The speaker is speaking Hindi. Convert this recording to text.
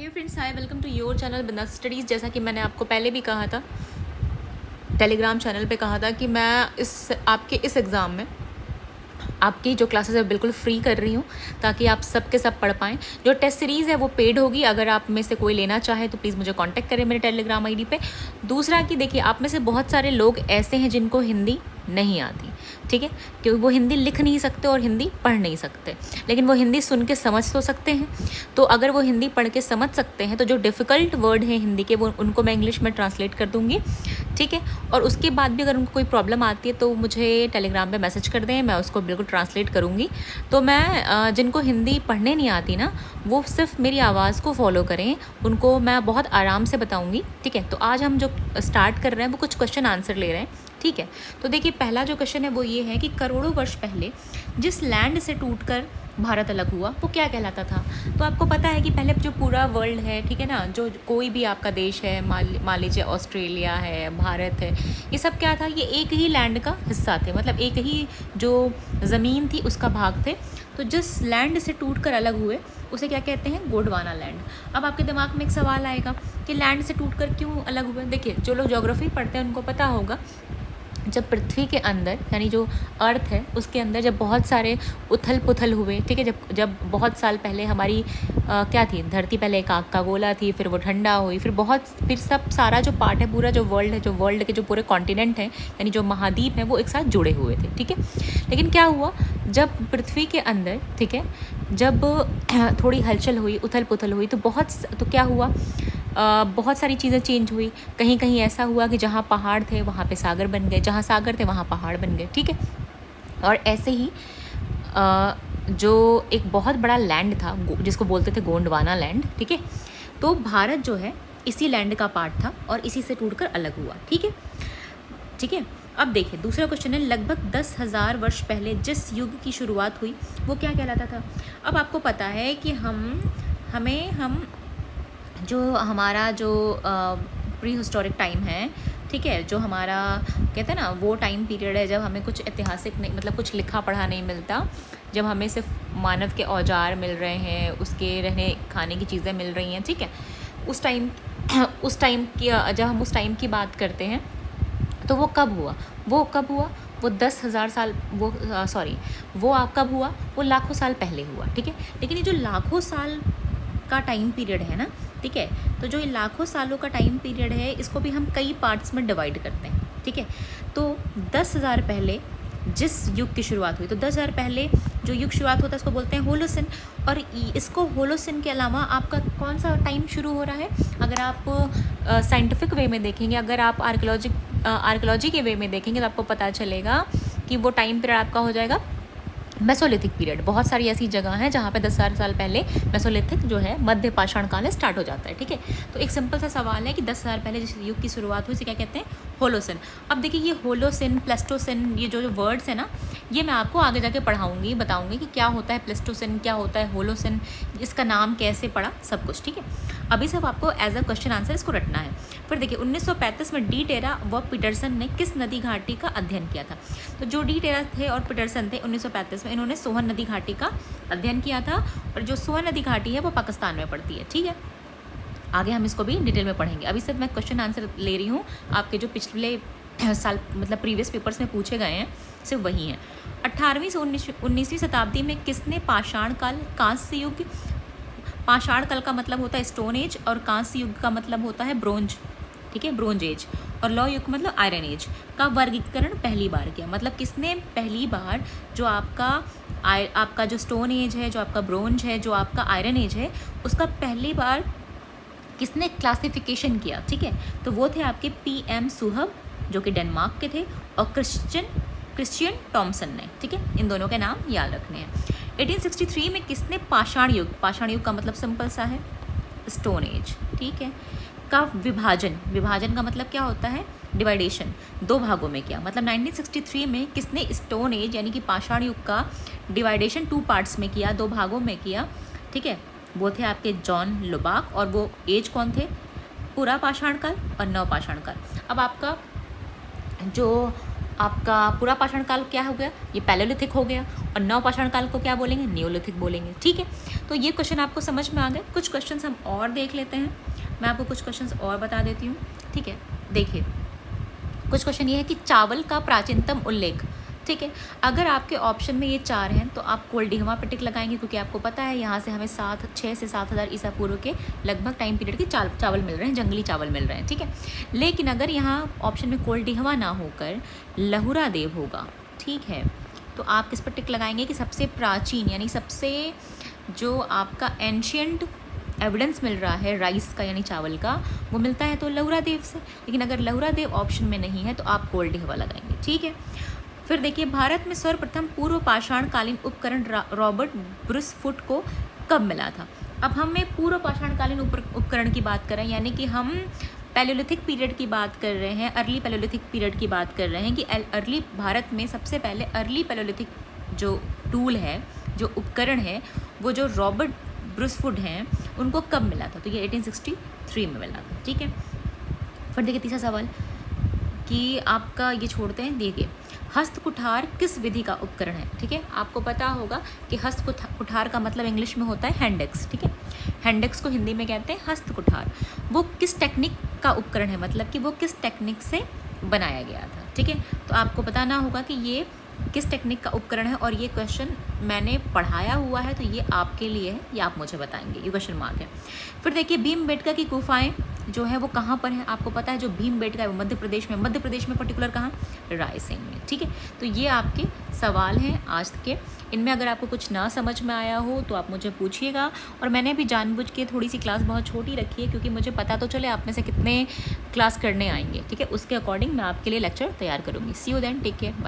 Hello friends, hi, welcome to your channel Bindaas studies. जैसा कि मैंने आपको पहले भी कहा था, टेलीग्राम चैनल पे कहा था कि मैं आपके इस एग्ज़ाम में आपकी जो क्लासेस है बिल्कुल फ्री कर रही हूँ ताकि आप सब के सब पढ़ पाएँ। जो टेस्ट सीरीज़ है वो पेड होगी, अगर आप में से कोई लेना चाहे तो प्लीज़ मुझे कांटेक्ट करें मेरे टेलीग्राम आईडी पे। दूसरा कि देखिए, आप में से बहुत सारे लोग ऐसे हैं जिनको हिंदी नहीं आती, ठीक है, क्योंकि वो हिंदी लिख नहीं सकते और हिंदी पढ़ नहीं सकते, लेकिन वो हिंदी सुन के समझ तो सकते हैं। तो अगर वो हिंदी पढ़ के समझ सकते हैं तो जो डिफ़िकल्ट वर्ड हैं हिंदी के वो उनको मैं इंग्लिश में ट्रांसलेट कर दूँगी, ठीक है। और उसके बाद भी अगर उनको कोई प्रॉब्लम आती है तो मुझे टेलीग्राम पे मैसेज कर दें, मैं उसको बिल्कुल ट्रांसलेट करूँगी। तो मैं जिनको हिंदी पढ़ने नहीं आती ना, वो सिर्फ मेरी आवाज़ को फॉलो करें, उनको मैं बहुत आराम से बताऊँगी, ठीक है। तो आज हम जो स्टार्ट कर रहे हैं वो कुछ क्वेश्चन आंसर ले रहे हैं, ठीक है। तो देखिए, पहला जो क्वेश्चन है वो ये है कि करोड़ों वर्ष पहले जिस लैंड से टूटकर भारत अलग हुआ वो क्या कहलाता था। तो आपको पता है कि पहले जो पूरा वर्ल्ड है, ठीक है ना, जो कोई भी आपका देश है, मान लीजिए ऑस्ट्रेलिया है, भारत है, ये सब क्या था, ये एक ही लैंड का हिस्सा थे, मतलब एक ही जो ज़मीन थी उसका भाग थे। तो जिस लैंड से टूटकर अलग हुए उसे क्या कहते हैं, गोंडवाना लैंड। अब आपके दिमाग में एक सवाल आएगा कि लैंड से टूटकर क्यों अलग हुए। देखिए, जो लोग ज्योग्राफी पढ़ते हैं उनको पता होगा, जब पृथ्वी के अंदर यानी जो अर्थ है उसके अंदर जब बहुत सारे उथल पुथल हुए, ठीक है, जब बहुत साल पहले हमारी क्या थी, धरती पहले एक आग का गोला थी, फिर वो ठंडा हुई, फिर सब सारा जो पार्ट है, पूरा जो वर्ल्ड है, जो वर्ल्ड के जो पूरे कॉन्टिनेंट हैं यानी जो महाद्वीप हैं वो एक साथ जुड़े हुए थे, ठीक है। लेकिन क्या हुआ, जब पृथ्वी के अंदर, ठीक है, जब थोड़ी हलचल हुई, उथल पुथल हुई, तो क्या हुआ, बहुत सारी चीज़ें चेंज हुई। कहीं कहीं ऐसा हुआ कि जहाँ पहाड़ थे वहाँ पे सागर बन गए, जहाँ सागर थे वहाँ पहाड़ बन गए, ठीक है। और ऐसे ही जो एक बहुत बड़ा लैंड था जिसको बोलते थे गोंडवाना लैंड, ठीक है, तो भारत जो है इसी लैंड का पार्ट था और इसी से टूटकर अलग हुआ, ठीक है, ठीक है। अब देखिए, दूसरा क्वेश्चन है, लगभग 10,000 वर्ष पहले जिस युग की शुरुआत हुई वो क्या कहलाता था। अब आपको पता है कि हम जो हमारा जो प्री हिस्टोरिक टाइम है, ठीक है, जो हमारा कहते हैं ना वो टाइम पीरियड है जब हमें कुछ ऐतिहासिक नहीं, मतलब कुछ लिखा पढ़ा नहीं मिलता, जब हमें सिर्फ मानव के औजार मिल रहे हैं, उसके रहने खाने की चीज़ें मिल रही हैं, ठीक है। उस टाइम की जब हम उस टाइम की बात करते हैं तो वो कब हुआ, वो 10,000 साल, वो कब हुआ, वो लाखों साल पहले हुआ, ठीक है। लेकिन ये जो लाखों साल का टाइम पीरियड है ना, ठीक है, तो जो ये लाखों सालों का टाइम पीरियड है इसको भी हम कई पार्ट्स में डिवाइड करते हैं, ठीक है। तो 10,000 पहले जिस युग की शुरुआत हुई, तो 10,000 पहले जो युग शुरुआत होता है उसको बोलते हैं होलोसिन। और इसको होलोसिन के अलावा आपका कौन सा टाइम शुरू हो रहा है, अगर आप साइंटिफिक वे में देखेंगे, अगर आप आर्कियोलॉजी के वे में देखेंगे तो आपको पता चलेगा कि वो टाइम पीरियड आपका हो जाएगा मेसोलिथिक पीरियड। बहुत सारी ऐसी जगह हैं जहाँ पे 10,000 साल पहले मेसोलिथिक जो है मध्य पाषाण काल स्टार्ट हो जाता है, ठीक है। तो एक सिंपल सा सवाल है कि 10,000 पहले जिस युग की शुरुआत हुई उसे क्या कहते हैं, होलोसिन। अब देखिए, ये होलोसिन, प्लेस्टोसिन, ये जो वर्ड्स हैं ना, ये मैं आपको आगे जाके पढ़ाऊँगी, बताऊँगी कि क्या होता है प्लेस्टोसिन, क्या होता है होलोसिन, इसका नाम कैसे पड़ा, सब कुछ, ठीक है। अभी सब आपको एज अ क्वेश्चन आंसर इसको रटना है। फिर देखिए, 1935 में डी टेरा व पीटरसन ने किस नदी घाटी का अध्ययन किया था। तो जो डी टेरा थे और पीटरसन थे 1935 में, इन्होंने सोहन नदी घाटी का अध्ययन किया था, और जो सोहन नदी घाटी है वो पाकिस्तान में पड़ती है, ठीक है। आगे हम इसको भी डिटेल में पढ़ेंगे, अभी सिर्फ मैं क्वेश्चन आंसर ले रही हूँ, आपके जो पिछले साल मतलब प्रीवियस पेपर्स में पूछे गए हैं सिर्फ वही हैं। 18वीं से 19वीं शताब्दी में किसने पाषाण काल, कांस्य युग, पाषाण काल का मतलब होता है स्टोन एज और कांस्य युग का मतलब होता है ब्रोंज, ठीक है, ब्रोंज एज, और लौ युग मतलब आयरन एज का वर्गीकरण पहली बार किया। मतलब किसने पहली बार जो आपका जो स्टोन एज है, जो आपका ब्रोंज है, जो आपका आयरन एज है, उसका पहली बार किसने क्लासिफिकेशन किया, ठीक है। तो वो थे आपके PM सुहब जो कि डेनमार्क के थे, और क्रिश्चियन टॉमसन ने, ठीक है। इन दोनों के नाम याद रखने हैं। 1863 में किसने पाषाण युग का मतलब सिंपल सा है स्टोन एज, ठीक है, का विभाजन का मतलब क्या होता है, डिवाइडेशन, 2 भागों में किया। मतलब 1963 में किसने स्टोन एज यानी कि पाषाण युग का डिवाइडेशन 2 पार्ट्स में किया, 2 भागों में किया, ठीक है। वो थे आपके जॉन लुबाक, और वो एज कौन थे, पूरा पाषाण काल और नव पाषाण काल। अब आपका जो आपका पूरा पाषाण काल क्या हो गया, ये पैलेलिथिक हो गया, और नव पाषाण काल को क्या बोलेंगे, नियोलिथिक बोलेंगे। ठीक है, तो ये क्वेश्चन आपको समझ में आ गए। कुछ क्वेश्चंस हम और देख लेते हैं, मैं आपको कुछ क्वेश्चंस और बता देती हूँ। ठीक है, देखिए कुछ क्वेश्चन ये है कि चावल का प्राचीनतम उल्लेख। ठीक है, अगर आपके ऑप्शन में ये 4 हैं तो आप कोल्डिहवा पे टिक लगाएंगे, क्योंकि आपको पता है यहाँ से हमें 6 से 7,000 ईसा पूर्व के लगभग टाइम पीरियड के चावल मिल रहे हैं, जंगली चावल मिल रहे हैं। ठीक है, लेकिन अगर यहाँ ऑप्शन में कोल्डिहवा ना होकर लहुरा देव होगा, ठीक है, तो आप किस पर टिक लगाएंगे कि सबसे प्राचीन यानी सबसे जो आपका एंशियंट एविडेंस मिल रहा है राइस का यानी चावल का, वो मिलता है तो लहुरा देव से। लेकिन अगर लहुरा देव ऑप्शन में नहीं है तो आप कोल्डिहवा लगाएंगे। ठीक है, फिर देखिए भारत में सर्वप्रथम पूर्व पाषाण कालीन उपकरण रॉबर्ट ब्रुसफुट को कब मिला था। अब हमें पूर्व पाषाण कालीन उपकरण की बात करें, यानी कि हम पैलेलिथिक पीरियड की बात कर रहे हैं, अर्ली पैलेलिथिक पीरियड की बात कर रहे हैं कि अर्ली भारत में सबसे पहले अर्ली पैलेलिथिक जो टूल है, जो उपकरण है, वो जो रॉबर्ट ब्रुसफुट हैं उनको कब मिला था, तो ये 1863 में मिला था। ठीक है, फिर देखिए तीसरा सवाल कि आपका ये छोड़ते हैं, देखिए हस्त कुठार किस विधि का उपकरण है। ठीक है, आपको पता होगा कि हस्त कुठार का मतलब इंग्लिश में होता है हैंडेक्स। ठीक है, हैंडेक्स को हिंदी में कहते हैं हस्त कुठार। वो किस टेक्निक का उपकरण है, मतलब कि वो किस टेक्निक से बनाया गया था। ठीक है, तो आपको बताना होगा कि ये किस टेक्निक का उपकरण है, और ये क्वेश्चन मैंने पढ़ाया हुआ है तो ये आपके लिए है, ये आप मुझे बताएंगे, ये क्वेश्चन मार्क है। फिर देखिए भीमबेटका की गुफाएं जो है वो कहाँ पर है, आपको पता है जो भीमबेटका है वो मध्य प्रदेश में पर्टिकुलर कहाँ, रायसेन में। ठीक है, तो ये आपके सवाल हैं आज के। इनमें अगर आपको कुछ ना समझ में आया हो तो आप मुझे पूछिएगा, और मैंने भी जानबूझ के थोड़ी सी क्लास बहुत छोटी रखी है, क्योंकि मुझे पता तो चले आप में से कितने क्लास करने आएंगे। ठीक है, उसके अकॉर्डिंग मैं आपके लिए लेक्चर तैयार करूँगी। सी यू देन, टेक केयर।